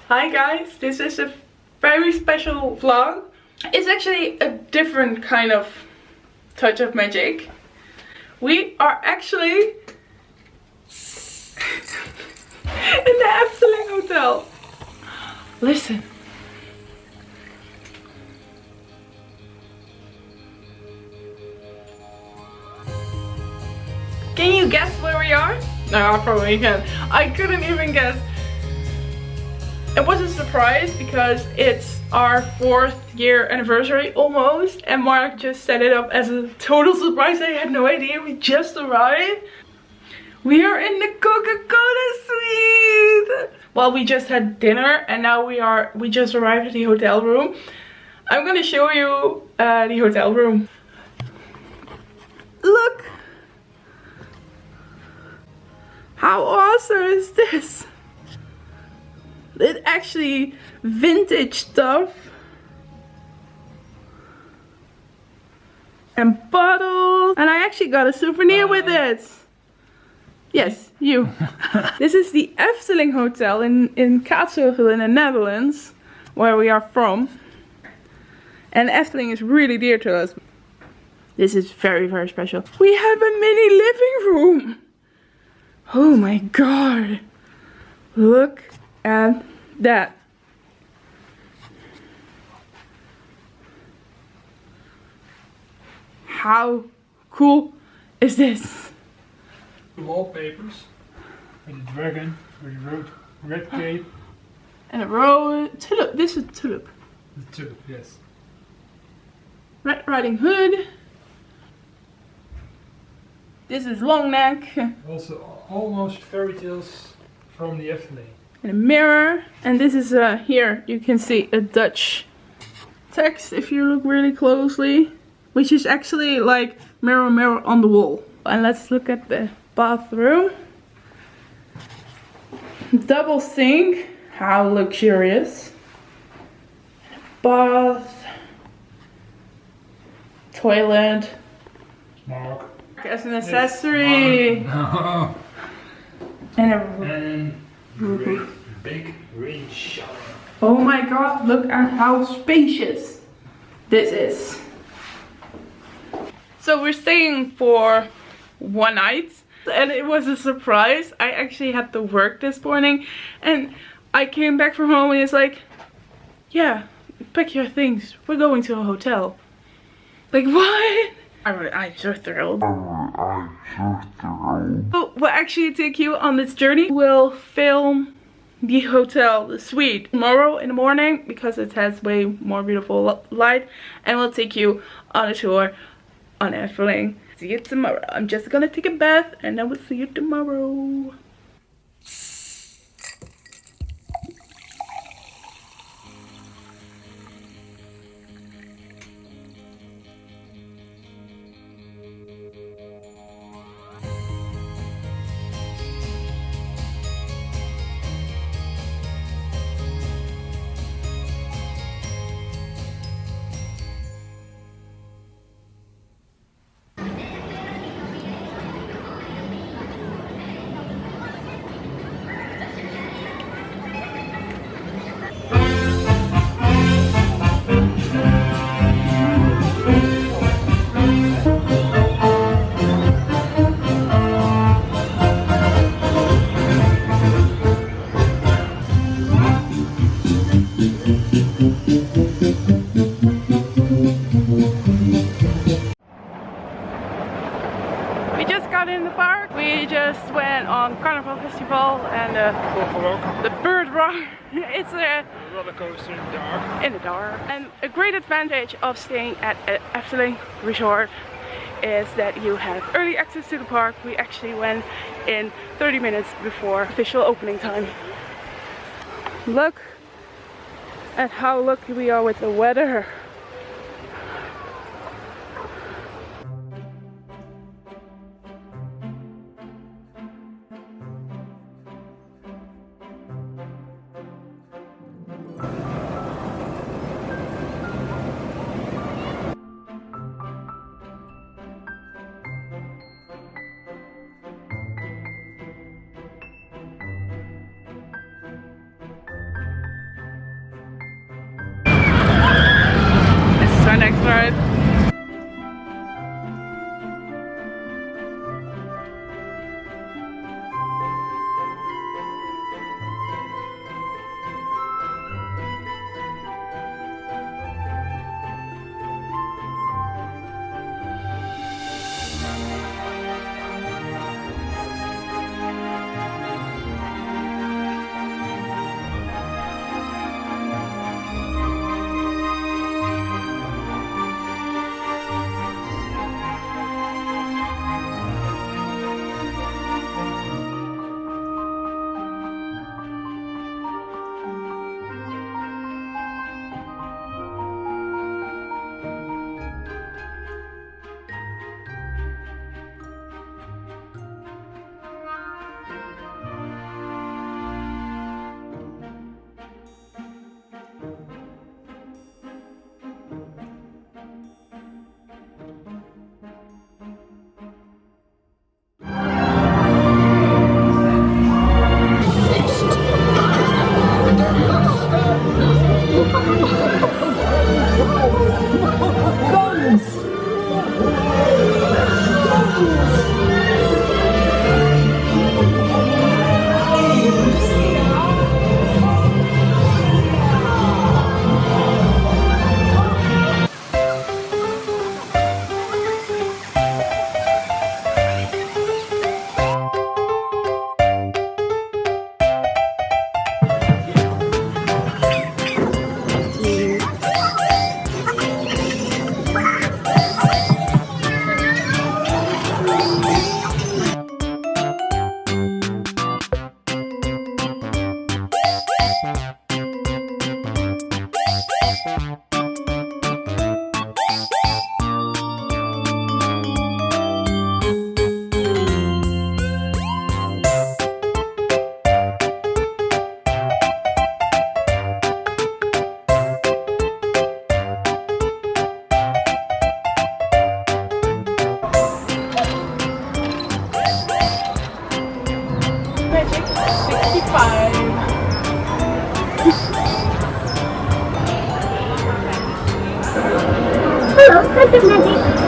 Hi guys, this is a very special vlog. It's actually a different kind of touch of magic. We are actually in the Efteling Hotel. Listen. Can you guess where we are? No, I probably can't. I couldn't even guess. It was a surprise because it's our 4th year anniversary almost, and Marc just set it up as a total surprise. I had no idea. We just arrived. We are in the Coca Cola suite. Well, we just had dinner and now we just arrived at the hotel room. I'm gonna show you the hotel room. Look! How awesome is this? It's actually vintage stuff. And bottles. And I actually got a souvenir with it. Yes, you. This is the Efteling Hotel in Kaatsheuvel in the Netherlands, where we are from. And Efteling is really dear to us. This is very, very special. We have a mini living room. Oh my god. Look at that. How cool is this? Wallpapers with a dragon, with a red cape. And a rose. Tulip. This is tulip. The tulip, yes. Red Riding Hood. This is long neck. Also almost fairy tales from the Efteling. And a mirror. And this is here you can see a Dutch text if you look really closely, which is actually like mirror mirror on the wall. And let's look at the bathroom. Double sink. How luxurious. Bath. Toilet. Marc. As an accessory. Marc. And a big rain shower. oh my god, look at how spacious this is. So we're staying for one night and it was a surprise. I actually had to work this morning and I came back from home and it's like, yeah, pack your things, we're going to a hotel. Like, what? I'm so thrilled. So we'll actually take you on this journey. We'll film the hotel, the suite, tomorrow in the morning because it has way more beautiful light, and we'll take you on a tour on Efteling. See you tomorrow. I'm just gonna take a bath and then we'll see you tomorrow. We just got in the park. We just went on Carnival Festival and the bird rock. It's a roller coaster in the dark. In the dark. And a great advantage of staying at Efteling Resort is that you have early access to the park. We actually went in 30 minutes before official opening time. Look at how lucky we are with the weather. next ride. Hello, Magic 65.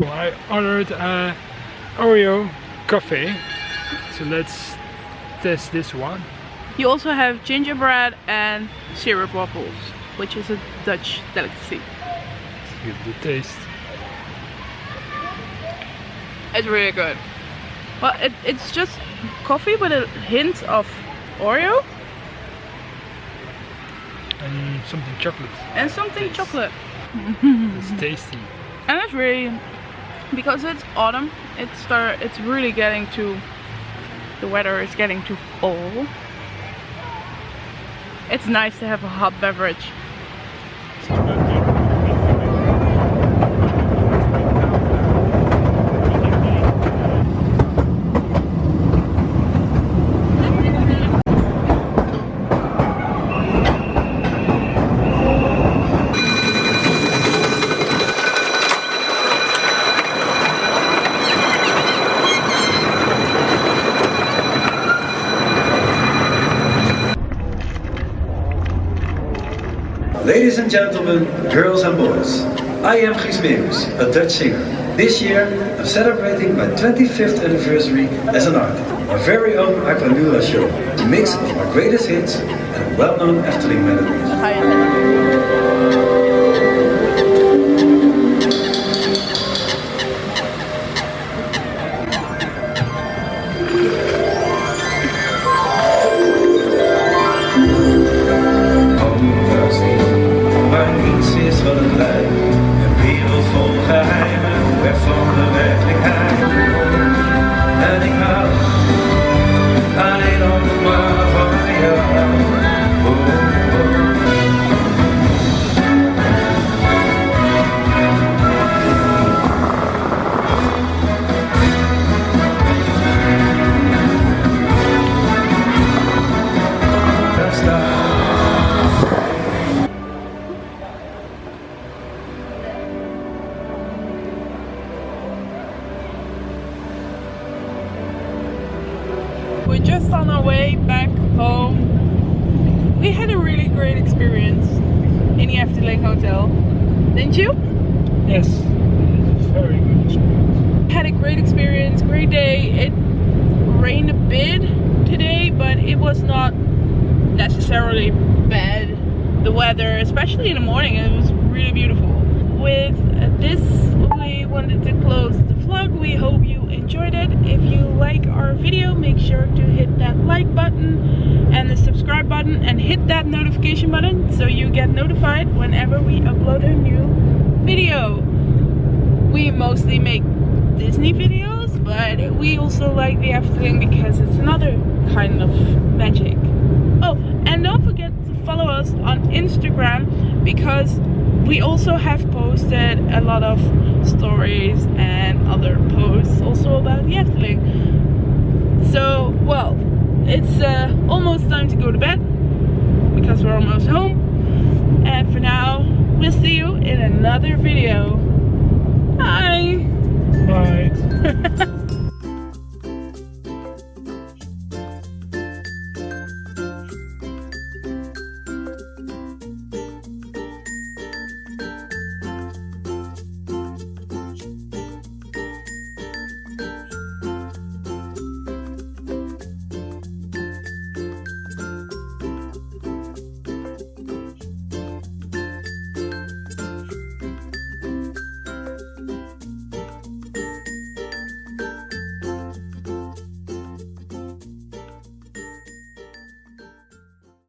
I ordered Oreo coffee, so let's test this one. You also have gingerbread and syrup waffles, which is a Dutch delicacy. Give it a taste. It's really good. Well, it's just coffee with a hint of Oreo. And something chocolate. And something chocolate. It's tasty. And it's really, because it's autumn, it's really getting to, the weather is getting to fall. It's nice to have a hot beverage. Ladies and gentlemen, girls and boys, I am Guus Meeuwis, a Dutch singer. This year, I'm celebrating my 25th anniversary as an artist. My very own Aquanura show, a mix of my greatest hits and well-known Efteling melodies. experience in the Efteling Hotel. Didn't you? Yes, it is a very good experience. Had a great experience, great day. It rained a bit today, but it was not necessarily bad. The weather, especially in the morning, it was really beautiful. With this, we wanted to close the vlog. We hope you enjoyed it. If you like our video, make sure to hit that like button and the subscribe button and hit that notification button so you get notified whenever we upload a new video. We mostly make Disney videos, but we also like the Efteling because it's another kind of magic. Oh, and don't forget to follow us on Instagram because we also have posted a lot of stories and other posts also about the Efteling. So, well, it's almost time to go to bed because we're almost home. And for now, we'll see you in another video. Bye! Bye!